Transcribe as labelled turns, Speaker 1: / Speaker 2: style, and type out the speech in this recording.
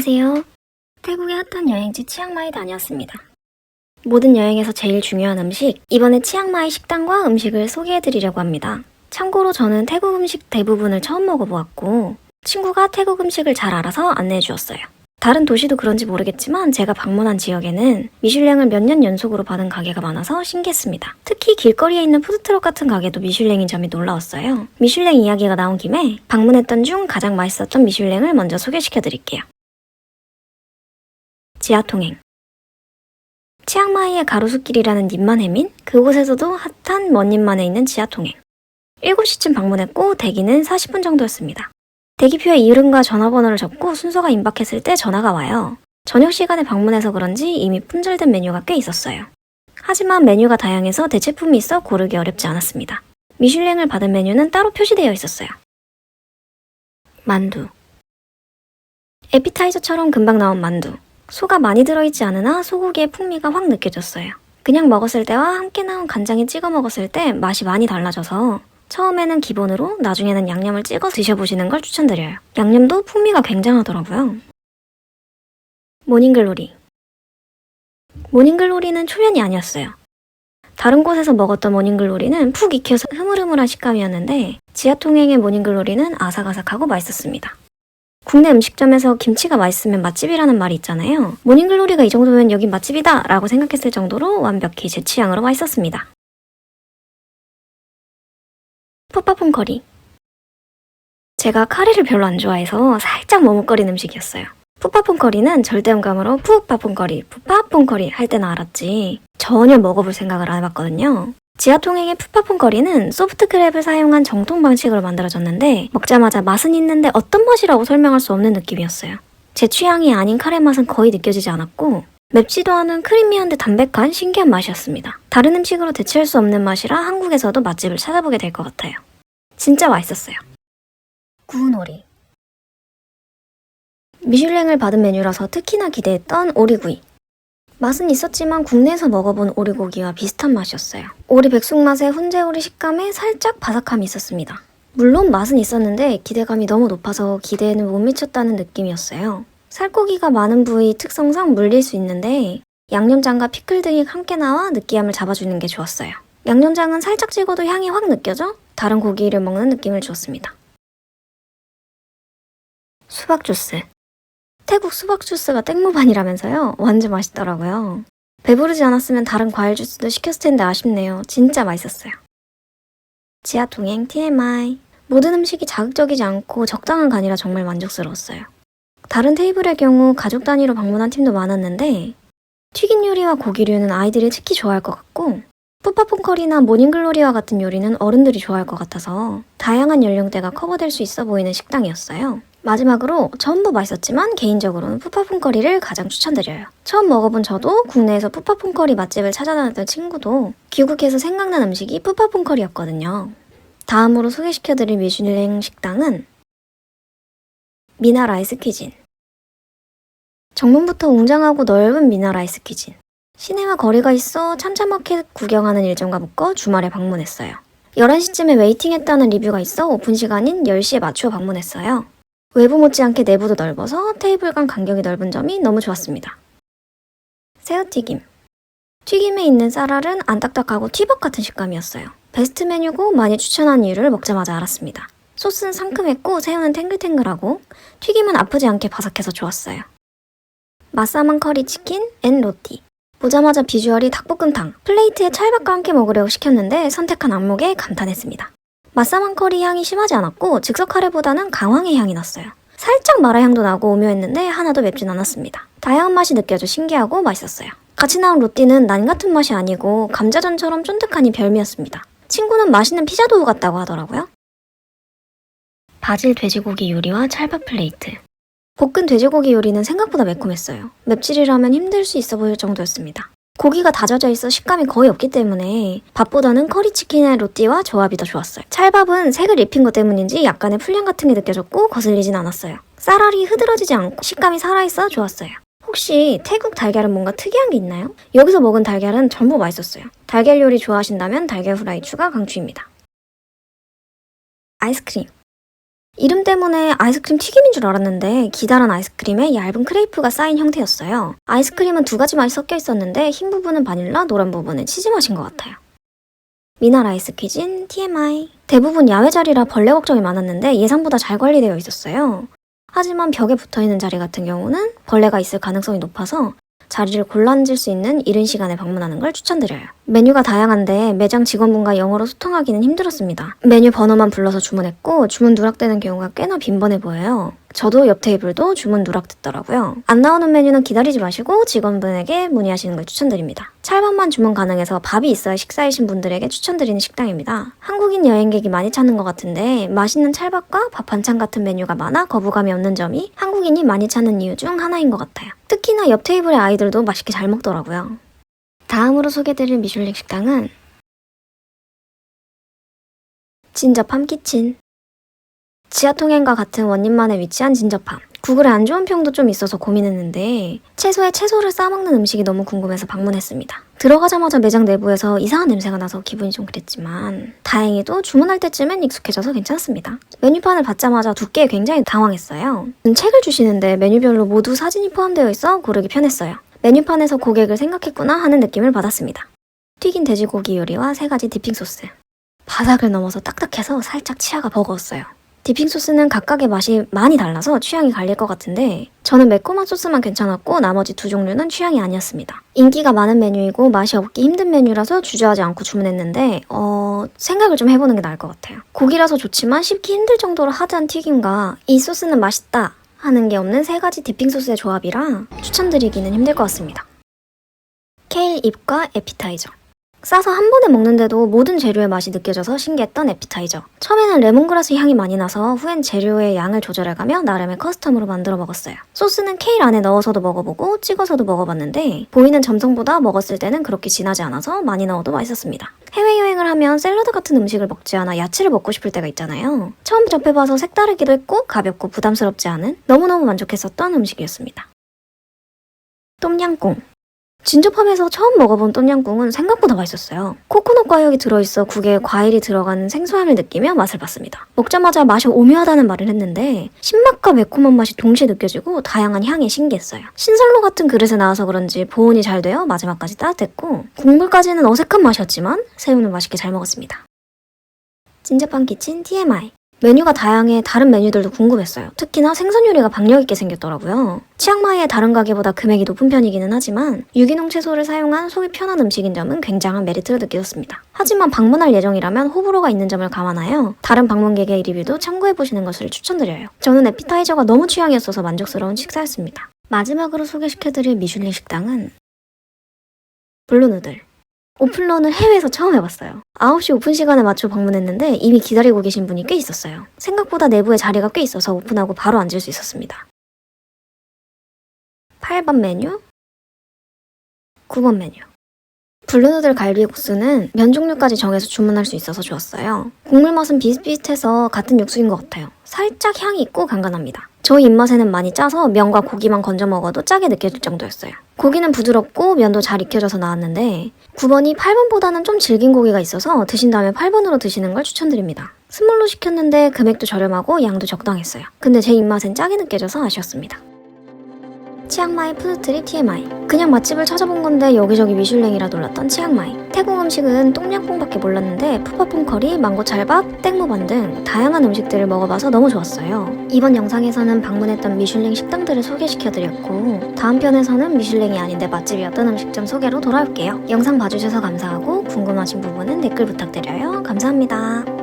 Speaker 1: 안녕하세요. 태국의 핫한 여행지 치앙마이 다녀왔습니다. 모든 여행에서 제일 중요한 음식, 이번에 치앙마이 식당과 음식을 소개해드리려고 합니다. 참고로 저는 태국 음식 대부분을 처음 먹어보았고 친구가 태국 음식을 잘 알아서 안내해주었어요. 다른 도시도 그런지 모르겠지만 제가 방문한 지역에는 미슐랭을 몇 년 연속으로 받은 가게가 많아서 신기했습니다. 특히 길거리에 있는 푸드트럭 같은 가게도 미슐랭인 점이 놀라웠어요. 미슐랭 이야기가 나온 김에 방문했던 중 가장 맛있었던 미슐랭을 먼저 소개시켜드릴게요. 지하통행. 치앙마이의 가로수길이라는 님만 해민 그곳에서도 핫한 먼님만에 있는 지하통행. 7시쯤 방문했고 대기는 40분 정도였습니다. 대기표에 이름과 전화번호를 적고 순서가 임박했을 때 전화가 와요. 저녁 시간에 방문해서 그런지 이미 품절된 메뉴가 꽤 있었어요. 하지만 메뉴가 다양해서 대체품이 있어 고르기 어렵지 않았습니다. 미슐랭을 받은 메뉴는 따로 표시되어 있었어요. 만두. 에피타이저처럼 금방 나온 만두. 소가 많이 들어있지 않으나 소고기의 풍미가 확 느껴졌어요. 그냥 먹었을 때와 함께 나온 간장에 찍어 먹었을 때 맛이 많이 달라져서 처음에는 기본으로 나중에는 양념을 찍어 드셔보시는 걸 추천드려요. 양념도 풍미가 굉장하더라고요. 모닝글로리. 모닝글로리는 초면이 아니었어요. 다른 곳에서 먹었던 모닝글로리는 푹 익혀서 흐물흐물한 식감이었는데 지하통행의 모닝글로리는 아삭아삭하고 맛있었습니다. 국내 음식점에서 김치가 맛있으면 맛집이라는 말이 있잖아요. 모닝글로리가 이 정도면 여긴 맛집이다 라고 생각했을 정도로 완벽히 제 취향으로 맛있었습니다. 푸파퐁 커리. 제가 카레를 별로 안 좋아해서 살짝 머뭇거리는 음식이었어요. 푸파퐁 커리는 절대음감으로 푸파퐁 커리, 푸파퐁 커리 할 때는 알았지 전혀 먹어볼 생각을 안 해봤거든요. 지하통행의 푸파퐁 커리는 소프트 크랩을 사용한 정통 방식으로 만들어졌는데 먹자마자 맛은 있는데 어떤 맛이라고 설명할 수 없는 느낌이었어요. 제 취향이 아닌 카레 맛은 거의 느껴지지 않았고 맵지도 않은 크리미한데 담백한 신기한 맛이었습니다. 다른 음식으로 대체할 수 없는 맛이라 한국에서도 맛집을 찾아보게 될 것 같아요. 진짜 맛있었어요. 구운 오리. 미슐랭을 받은 메뉴라서 특히나 기대했던 오리구이. 맛은 있었지만 국내에서 먹어본 오리고기와 비슷한 맛이었어요. 오리 백숙 맛에 훈제오리 식감에 살짝 바삭함이 있었습니다. 물론 맛은 있었는데 기대감이 너무 높아서 기대에는 못 미쳤다는 느낌이었어요. 살코기가 많은 부위 특성상 물릴 수 있는데 양념장과 피클 등이 함께 나와 느끼함을 잡아주는 게 좋았어요. 양념장은 살짝 찍어도 향이 확 느껴져 다른 고기를 먹는 느낌을 주었습니다. 수박 주스. 태국 수박 주스가 땡모반이라면서요? 완전 맛있더라고요. 배부르지 않았으면 다른 과일 주스도 시켰을 텐데 아쉽네요. 진짜 맛있었어요. 지하통행 TMI. 모든 음식이 자극적이지 않고 적당한 간이라 정말 만족스러웠어요. 다른 테이블의 경우 가족 단위로 방문한 팀도 많았는데 튀긴 요리와 고기류는 아이들이 특히 좋아할 것 같고 푸파퐁 커리나 모닝글로리와 같은 요리는 어른들이 좋아할 것 같아서 다양한 연령대가 커버될 수 있어 보이는 식당이었어요. 마지막으로 전부 맛있었지만 개인적으로는 푸파퐁 커리를 가장 추천드려요. 처음 먹어본 저도 국내에서 푸파퐁 커리 맛집을 찾아다녔던 친구도 귀국해서 생각난 음식이 푸파퐁 커리였거든요. 다음으로 소개시켜드릴 미슐랭 식당은 미나 라이스 퀴진. 정문부터 웅장하고 넓은 미나 라이스 퀴진. 시내와 거리가 있어 참참마켓 구경하는 일정과 묶어 주말에 방문했어요. 11시쯤에 웨이팅했다는 리뷰가 있어 오픈 시간인 10시에 맞추어 방문했어요. 외부 못지않게 내부도 넓어서 테이블 간 간격이 넓은 점이 너무 좋았습니다. 새우튀김. 튀김에 있는 쌀알은 안 딱딱하고 티밥 같은 식감이었어요. 베스트 메뉴고 많이 추천한 이유를 먹자마자 알았습니다. 소스는 상큼했고 새우는 탱글탱글하고 튀김은 아프지 않게 바삭해서 좋았어요. 마사만 커리 치킨 앤 로티. 보자마자 비주얼이 닭볶음탕. 플레이트에 찰밥과 함께 먹으려고 시켰는데 선택한 안목에 감탄했습니다. 마사만 커리 향이 심하지 않았고 즉석 카레보다는 강황의 향이 났어요. 살짝 마라 향도 나고 오묘했는데 하나도 맵진 않았습니다. 다양한 맛이 느껴져 신기하고 맛있었어요. 같이 나온 로띠는 난 같은 맛이 아니고 감자전처럼 쫀득하니 별미였습니다. 친구는 맛있는 피자도우 같다고 하더라고요. 바질 돼지고기 요리와 찰밥 플레이트. 볶은 돼지고기 요리는 생각보다 매콤했어요. 맵찔이라면 힘들 수 있어 보일 정도였습니다. 고기가 다져져 있어 식감이 거의 없기 때문에 밥보다는 커리치킨의 로띠와 조합이 더 좋았어요. 찰밥은 색을 입힌 것 때문인지 약간의 풀량 같은 게 느껴졌고 거슬리진 않았어요. 쌀알이 흐드러지지 않고 식감이 살아있어 좋았어요. 혹시 태국 달걀은 뭔가 특이한 게 있나요? 여기서 먹은 달걀은 전부 맛있었어요. 달걀 요리 좋아하신다면 달걀 후라이 추가 강추입니다. 아이스크림. 이름 때문에 아이스크림 튀김인 줄 알았는데 기다란 아이스크림에 얇은 크레이프가 쌓인 형태였어요. 아이스크림은 두 가지 맛이 섞여 있었는데 흰 부분은 바닐라, 노란 부분은 치즈 맛인 것 같아요. 미나 라이스 퀴진 TMI. 대부분 야외 자리라 벌레 걱정이 많았는데 예상보다 잘 관리되어 있었어요. 하지만 벽에 붙어있는 자리 같은 경우는 벌레가 있을 가능성이 높아서 자리를 골라 앉을 수 있는 이른 시간에 방문하는 걸 추천드려요. 메뉴가 다양한데 매장 직원분과 영어로 소통하기는 힘들었습니다. 메뉴 번호만 불러서 주문했고 주문 누락되는 경우가 꽤나 빈번해 보여요. 저도 옆 테이블도 주문 누락됐더라고요. 안 나오는 메뉴는 기다리지 마시고 직원분에게 문의하시는 걸 추천드립니다. 찰밥만 주문 가능해서 밥이 있어야 식사이신 분들에게 추천드리는 식당입니다. 한국인 여행객이 많이 찾는 것 같은데 맛있는 찰밥과 밥 반찬 같은 메뉴가 많아 거부감이 없는 점이 한국인이 많이 찾는 이유 중 하나인 것 같아요. 특히나 옆 테이블의 아이들도 맛있게 잘 먹더라고요. 다음으로 소개드릴 미슐랭 식당은 진저팜 키친. 지하통행과 같은 원림만에 위치한 진저팜. 구글에 안 좋은 평도 좀 있어서 고민했는데 채소에 채소를 싸먹는 음식이 너무 궁금해서 방문했습니다. 들어가자마자 매장 내부에서 이상한 냄새가 나서 기분이 좀 그랬지만 다행히도 주문할 때쯤엔 익숙해져서 괜찮습니다. 메뉴판을 받자마자 두께에 굉장히 당황했어요. 책을 주시는데 메뉴별로 모두 사진이 포함되어 있어 고르기 편했어요. 메뉴판에서 고객을 생각했구나 하는 느낌을 받았습니다. 튀긴 돼지고기 요리와 3가지 디핑 소스. 바삭을 넘어서 딱딱해서 살짝 치아가 버거웠어요. 디핑 소스는 각각의 맛이 많이 달라서 취향이 갈릴 것 같은데 저는 매콤한 소스만 괜찮았고 나머지 2종류는 취향이 아니었습니다. 인기가 많은 메뉴이고 맛이 없기 힘든 메뉴라서 주저하지 않고 주문했는데 생각을 좀 해보는 게 나을 것 같아요. 고기라서 좋지만 씹기 힘들 정도로 하드한 튀김과 이 소스는 맛있다 하는 게 없는 3가지 디핑 소스의 조합이라 추천드리기는 힘들 것 같습니다. 케일 잎과 에피타이저. 싸서 한 번에 먹는데도 모든 재료의 맛이 느껴져서 신기했던 에피타이저. 처음에는 레몬그라스 향이 많이 나서 후엔 재료의 양을 조절해가며 나름의 커스텀으로 만들어 먹었어요. 소스는 케일 안에 넣어서도 먹어보고 찍어서도 먹어봤는데 보이는 점성보다 먹었을 때는 그렇게 진하지 않아서 많이 넣어도 맛있었습니다. 해외여행을 하면 샐러드 같은 음식을 먹지 않아 야채를 먹고 싶을 때가 있잖아요. 처음 접해봐서 색다르기도 했고 가볍고 부담스럽지 않은 너무너무 만족했었던 음식이었습니다. 똠양꿍. 진저팜에서 처음 먹어본 똠양꿍은 생각보다 맛있었어요. 코코넛 과육이 들어있어 국에 과일이 들어간 생소함을 느끼며 맛을 봤습니다. 먹자마자 맛이 오묘하다는 말을 했는데 신맛과 매콤한 맛이 동시에 느껴지고 다양한 향이 신기했어요. 신선로 같은 그릇에 나와서 그런지 보온이 잘 되어 마지막까지 따뜻했고 국물까지는 어색한 맛이었지만 새우는 맛있게 잘 먹었습니다. 진저팜 키친 TMI. 메뉴가 다양해 다른 메뉴들도 궁금했어요. 특히나 생선 요리가 박력있게 생겼더라고요. 치앙마이의 다른 가게보다 금액이 높은 편이기는 하지만 유기농 채소를 사용한 속이 편한 음식인 점은 굉장한 메리트를 느꼈습니다. 하지만 방문할 예정이라면 호불호가 있는 점을 감안하여 다른 방문객의 리뷰도 참고해보시는 것을 추천드려요. 저는 에피타이저가 너무 취향이었어서 만족스러운 식사였습니다. 마지막으로 소개시켜드릴 미슐랭 식당은 블루누들. 오픈런을 해외에서 처음 해봤어요. 9시 오픈 시간에 맞춰 방문했는데 이미 기다리고 계신 분이 꽤 있었어요. 생각보다 내부에 자리가 꽤 있어서 오픈하고 바로 앉을 수 있었습니다. 8번 메뉴, 9번 메뉴. 블루누들 갈비국수는 면 종류까지 정해서 주문할 수 있어서 좋았어요. 국물 맛은 비슷비슷해서 같은 육수인 것 같아요. 살짝 향이 있고 간간합니다. 저희 입맛에는 많이 짜서 면과 고기만 건져 먹어도 짜게 느껴질 정도였어요. 고기는 부드럽고 면도 잘 익혀져서 나왔는데 9번이 8번보다는 좀 질긴 고기가 있어서 드신 다음에 8번으로 드시는 걸 추천드립니다. 스몰로 시켰는데 금액도 저렴하고 양도 적당했어요. 근데 제 입맛엔 짜게 느껴져서 아쉬웠습니다. 치앙마이 푸드트립 TMI. 그냥 맛집을 찾아본 건데 여기저기 미슐랭이라 놀랐던 치앙마이. 태국 음식은 똠양꿍밖에 몰랐는데 푸파퐁 커리, 망고찰밥, 땡모반 등 다양한 음식들을 먹어봐서 너무 좋았어요. 이번 영상에서는 방문했던 미슐랭 식당들을 소개시켜드렸고 다음 편에서는 미슐랭이 아닌데 맛집이었던 음식점 소개로 돌아올게요. 영상 봐주셔서 감사하고 궁금하신 부분은 댓글 부탁드려요. 감사합니다.